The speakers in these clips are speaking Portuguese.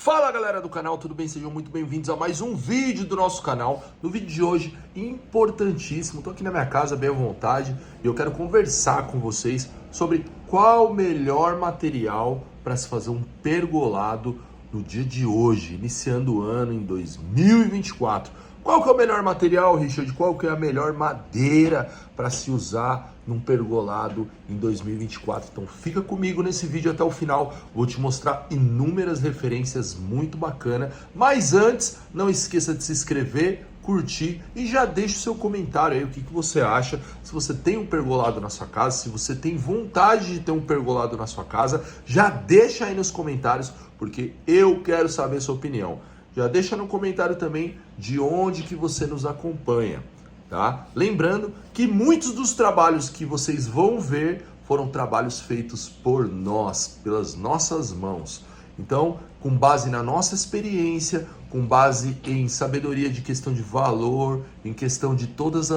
Fala galera do canal, tudo bem? Sejam muito bem-vindos a mais um vídeo do nosso canal. No vídeo de hoje, importantíssimo, tô aqui na minha casa bem à vontade e eu quero conversar com vocês sobre qual o melhor material para se fazer um pergolado no dia de hoje, iniciando o ano em 2024. Qual que é o melhor material, Richard? Qual que é a melhor madeira para se usar num pergolado em 2024? Então fica comigo nesse vídeo até o final, vou te mostrar inúmeras referências muito bacana. Mas antes, não esqueça de se inscrever, curtir e já deixa o seu comentário aí, o que você acha, se você tem um pergolado na sua casa, se você tem vontade de ter um pergolado na sua casa, já deixa aí nos comentários, porque eu quero saber a sua opinião. Já deixa no comentário também de onde que você nos acompanha, tá? Lembrando que muitos dos trabalhos que vocês vão ver foram trabalhos feitos por nós, pelas nossas mãos. Então, com base na nossa experiência, com base em sabedoria de questão de valor, em questão de todas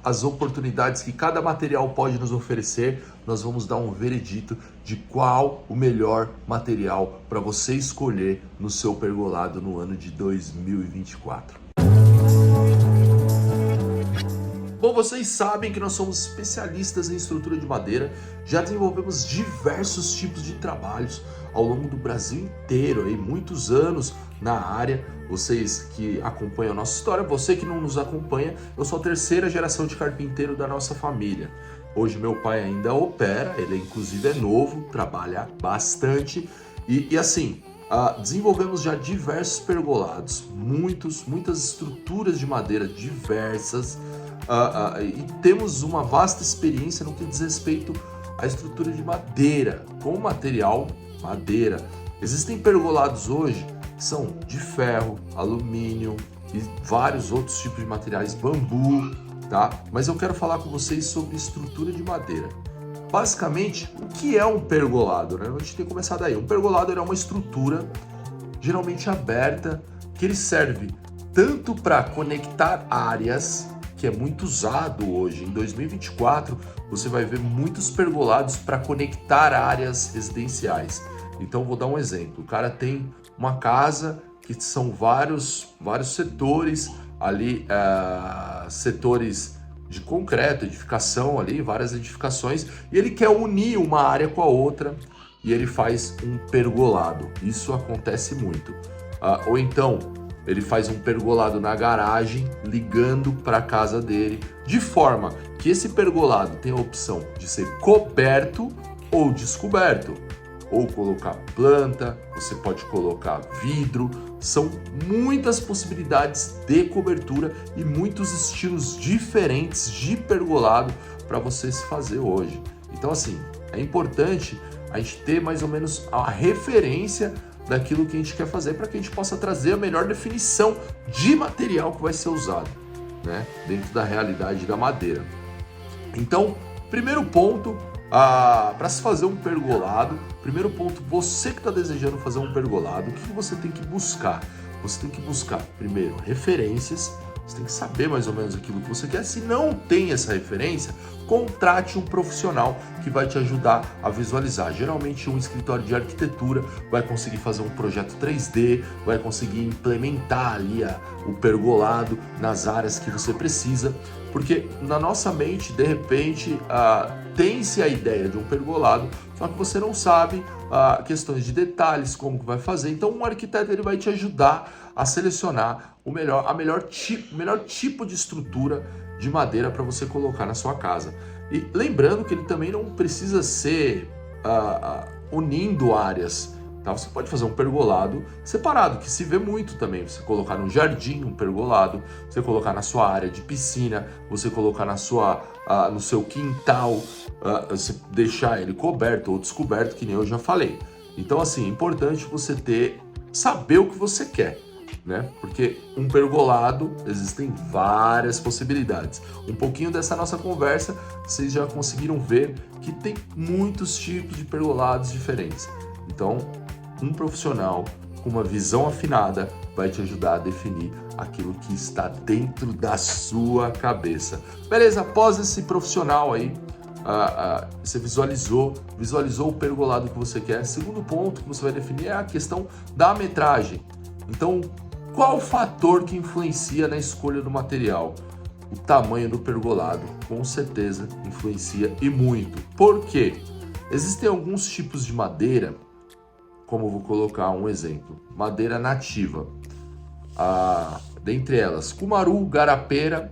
as oportunidades que cada material pode nos oferecer, nós vamos dar um veredito de qual o melhor material para você escolher no seu pergolado no ano de 2024. Bom, vocês sabem que nós somos especialistas em estrutura de madeira, já desenvolvemos diversos tipos de trabalhos ao longo do Brasil inteiro, aí, muitos anos na área. Vocês que acompanham a nossa história, você que não nos acompanha, eu sou a terceira geração de carpinteiro da nossa família. Hoje meu pai ainda opera, ele inclusive é novo, trabalha bastante e assim, desenvolvemos já diversos pergolados, muitas estruturas de madeira diversas, e temos uma vasta experiência no que diz respeito à estrutura de madeira, com material madeira. Existem pergolados hoje que são de ferro, alumínio e vários outros tipos de materiais, bambu, tá? Mas eu quero falar com vocês sobre estrutura de madeira. Basicamente, o que é um pergolado, né? A gente tem que começar daí. Um pergolado é uma estrutura geralmente aberta, que ele serve tanto para conectar áreas, que é muito usado hoje. Em 2024, você vai ver muitos pergolados para conectar áreas residenciais. Então, vou dar um exemplo. O cara tem uma casa que são vários setores ali, setores de concreto, edificação ali, várias edificações, e ele quer unir uma área com a outra e ele faz um pergolado. Isso acontece muito. Ou então, ele faz um pergolado na garagem, ligando para a casa dele, de forma que esse pergolado tem a opção de ser coberto ou descoberto. Ou colocar planta, você pode colocar vidro, são muitas possibilidades de cobertura e muitos estilos diferentes de pergolado para você se fazer hoje. Então assim, é importante a gente ter mais ou menos a referência daquilo que a gente quer fazer para que a gente possa trazer a melhor definição de material que vai ser usado, né, dentro da realidade da madeira. Então, primeiro ponto, para se fazer um pergolado, primeiro ponto, você que está desejando fazer um pergolado, o que você tem que buscar? Você tem que buscar, primeiro, referências, você tem que saber mais ou menos aquilo que você quer. Se não tem essa referência, contrate um profissional que vai te ajudar a visualizar. Geralmente um escritório de arquitetura vai conseguir fazer um projeto 3D, vai conseguir implementar ali o pergolado nas áreas que você precisa, porque na nossa mente, de repente, tem-se a ideia de um pergolado, só que você não sabe questões de detalhes, como que vai fazer. Então um arquiteto ele vai te ajudar a selecionar o melhor tipo de estrutura de madeira para você colocar na sua casa. E lembrando que ele também não precisa ser unindo áreas, tá? Você pode fazer um pergolado separado, que se vê muito também. Você colocar no jardim um pergolado, você colocar na sua área de piscina, você colocar no seu quintal, você deixar ele coberto ou descoberto, que nem eu já falei. Então assim, é importante você saber o que você quer, né? Porque um pergolado, existem várias possibilidades. Um pouquinho dessa nossa conversa, vocês já conseguiram ver que tem muitos tipos de pergolados diferentes. Então, um profissional com uma visão afinada vai te ajudar a definir aquilo que está dentro da sua cabeça. Beleza? Após esse profissional aí, você visualizou o pergolado que você quer. Segundo ponto que você vai definir é a questão da metragem. Então, qual o fator que influencia na escolha do material? O tamanho do pergolado, com certeza, influencia e muito. Por quê? Existem alguns tipos de madeira, como eu vou colocar um exemplo, madeira nativa. Dentre elas, cumaru, garapera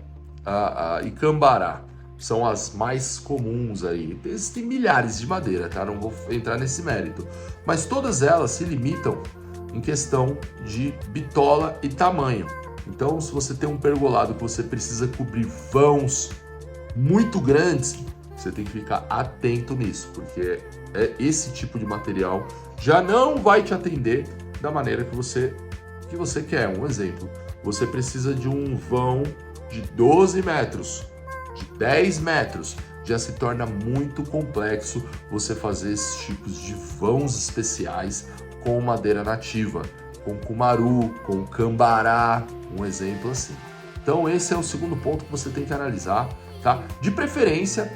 e cambará são as mais comuns aí. Existem milhares de madeira, tá? Não vou entrar nesse mérito. Mas todas elas se limitam em questão de bitola e tamanho. Então, se você tem um pergolado que você precisa cobrir vãos muito grandes, você tem que ficar atento nisso, porque esse tipo de material já não vai te atender da maneira que você quer. Um exemplo, você precisa de um vão de 12 metros, de 10 metros, já se torna muito complexo você fazer esses tipos de vãos especiais com madeira nativa, com cumaru, com cambará, um exemplo assim. Então esse é o segundo ponto que você tem que analisar, tá? De preferência,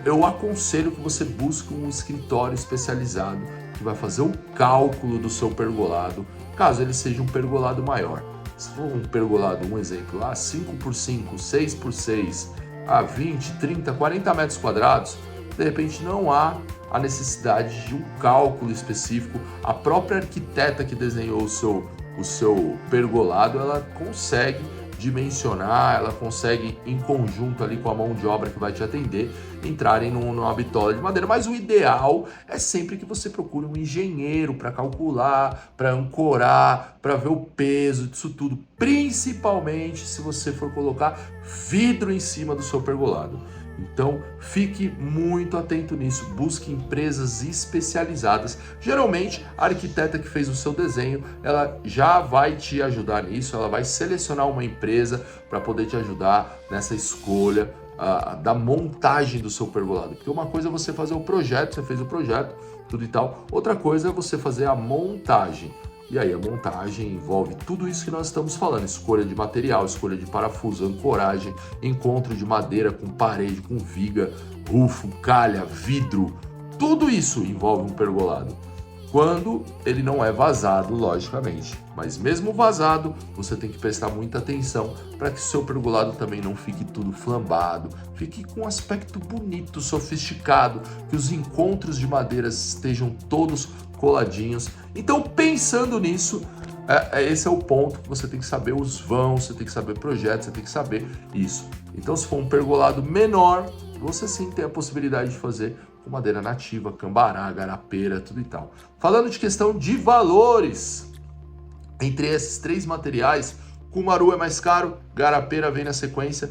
eu aconselho que você busque um escritório especializado que vai fazer o cálculo do seu pergolado, caso ele seja um pergolado maior. Se for um pergolado, um exemplo, 5x5, 6x6, 20, 30, 40 metros quadrados, de repente não há a necessidade de um cálculo específico. A própria arquiteta que desenhou o seu pergolado, ela consegue dimensionar, ela consegue, em conjunto ali com a mão de obra que vai te atender, entrarem numa bitola de madeira. Mas o ideal é sempre que você procure um engenheiro para calcular, para ancorar, para ver o peso disso tudo, principalmente se você for colocar vidro em cima do seu pergolado. Então, fique muito atento nisso, busque empresas especializadas. Geralmente, a arquiteta que fez o seu desenho, ela já vai te ajudar nisso, ela vai selecionar uma empresa para poder te ajudar nessa escolha da montagem do seu pergolado. Porque uma coisa é você fazer o projeto, você fez o projeto, tudo e tal. Outra coisa é você fazer a montagem. E aí a montagem envolve tudo isso que nós estamos falando, escolha de material, escolha de parafuso, ancoragem, encontro de madeira com parede, com viga, rufo, calha, vidro, tudo isso envolve um pergolado. Quando ele não é vazado, logicamente, mas mesmo vazado, você tem que prestar muita atenção para que o seu pergolado também não fique tudo flambado, fique com um aspecto bonito, sofisticado, que os encontros de madeiras estejam todos coladinhos. Então, pensando nisso, esse é o ponto que você tem que saber os vãos, você tem que saber projetos, você tem que saber isso. Então, se for um pergolado menor, você sim tem a possibilidade de fazer com madeira nativa, cambará, garapeira, tudo e tal. Falando de questão de valores, entre esses três materiais, cumaru é mais caro, garapeira vem na sequência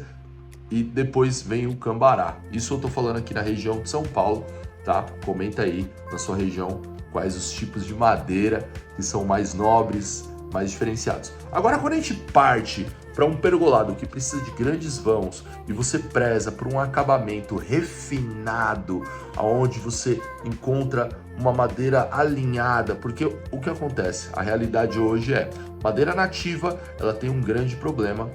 e depois vem o cambará. Isso eu tô falando aqui na região de São Paulo, tá? Comenta aí na sua região quais os tipos de madeira que são mais nobres, mais diferenciados. Agora, quando a gente parte para um pergolado que precisa de grandes vãos e você preza por um acabamento refinado, onde você encontra uma madeira alinhada, porque o que acontece? A realidade hoje é, madeira nativa, ela tem um grande problema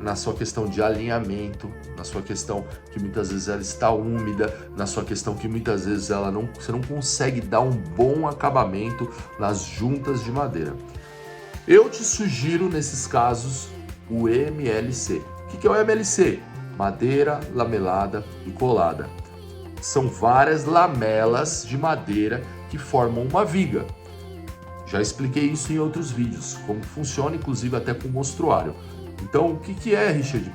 na sua questão de alinhamento, na sua questão que muitas vezes ela está úmida, na sua questão que muitas vezes você não consegue dar um bom acabamento nas juntas de madeira. Eu te sugiro nesses casos o MLC. O que é o MLC? Madeira lamelada e colada. São várias lamelas de madeira que formam uma viga. Já expliquei isso em outros vídeos, como funciona, inclusive até com mostruário. Então, o que é, Richard?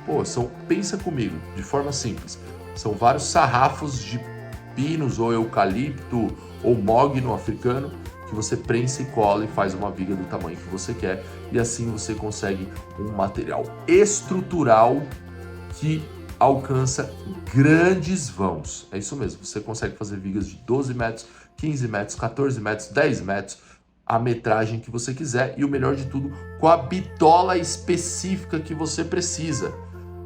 Pensa comigo, de forma simples. São vários sarrafos de pinos ou eucalipto ou mogno africano que você prensa e cola e faz uma viga do tamanho que você quer. E assim você consegue um material estrutural que alcança grandes vãos. É isso mesmo, você consegue fazer vigas de 12 metros, 15 metros, 14 metros, 10 metros, a metragem que você quiser e o melhor de tudo, com a bitola específica que você precisa.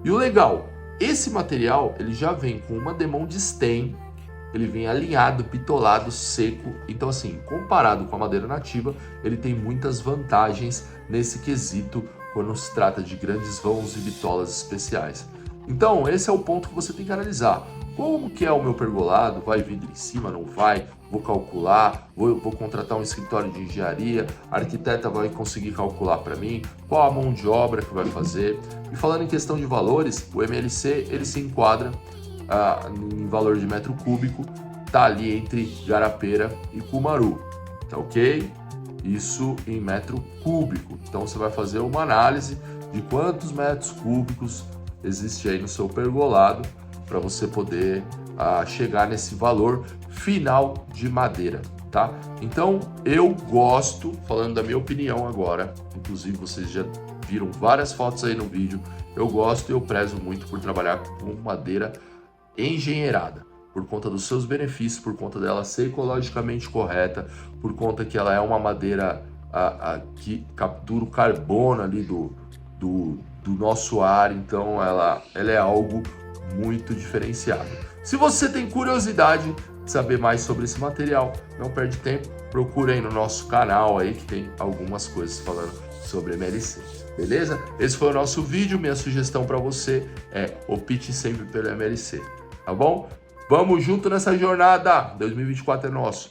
E o legal, esse material ele já vem com uma demão de stem, ele vem alinhado, bitolado, seco. Então assim, comparado com a madeira nativa, ele tem muitas vantagens nesse quesito quando se trata de grandes vãos e bitolas especiais. Então esse é o ponto que você tem que analisar. como que é o meu pergolado, vai vidro em cima, não vai, vou calcular, vou contratar um escritório de engenharia, a arquiteta vai conseguir calcular para mim, qual a mão de obra que vai fazer. E falando em questão de valores, o MLC ele se enquadra em valor de metro cúbico, tá ali entre Garapeira e Cumaru, tá ok? Isso em metro cúbico. Então você vai fazer uma análise de quantos metros cúbicos existe aí no seu pergolado para você poder chegar nesse valor final de madeira, tá? Então eu gosto, falando da minha opinião agora, inclusive vocês já viram várias fotos aí no vídeo, eu gosto e eu prezo muito por trabalhar com madeira engenheirada, por conta dos seus benefícios, por conta dela ser ecologicamente correta, por conta que ela é uma madeira que captura o carbono ali do nosso ar, então ela é algo muito diferenciado. Se você tem curiosidade de saber mais sobre esse material, não perde tempo, procure aí no nosso canal aí que tem algumas coisas falando sobre MLC, beleza? Esse foi o nosso vídeo, minha sugestão para você é opte sempre pelo MLC, tá bom? Vamos junto nessa jornada, 2024 é nosso!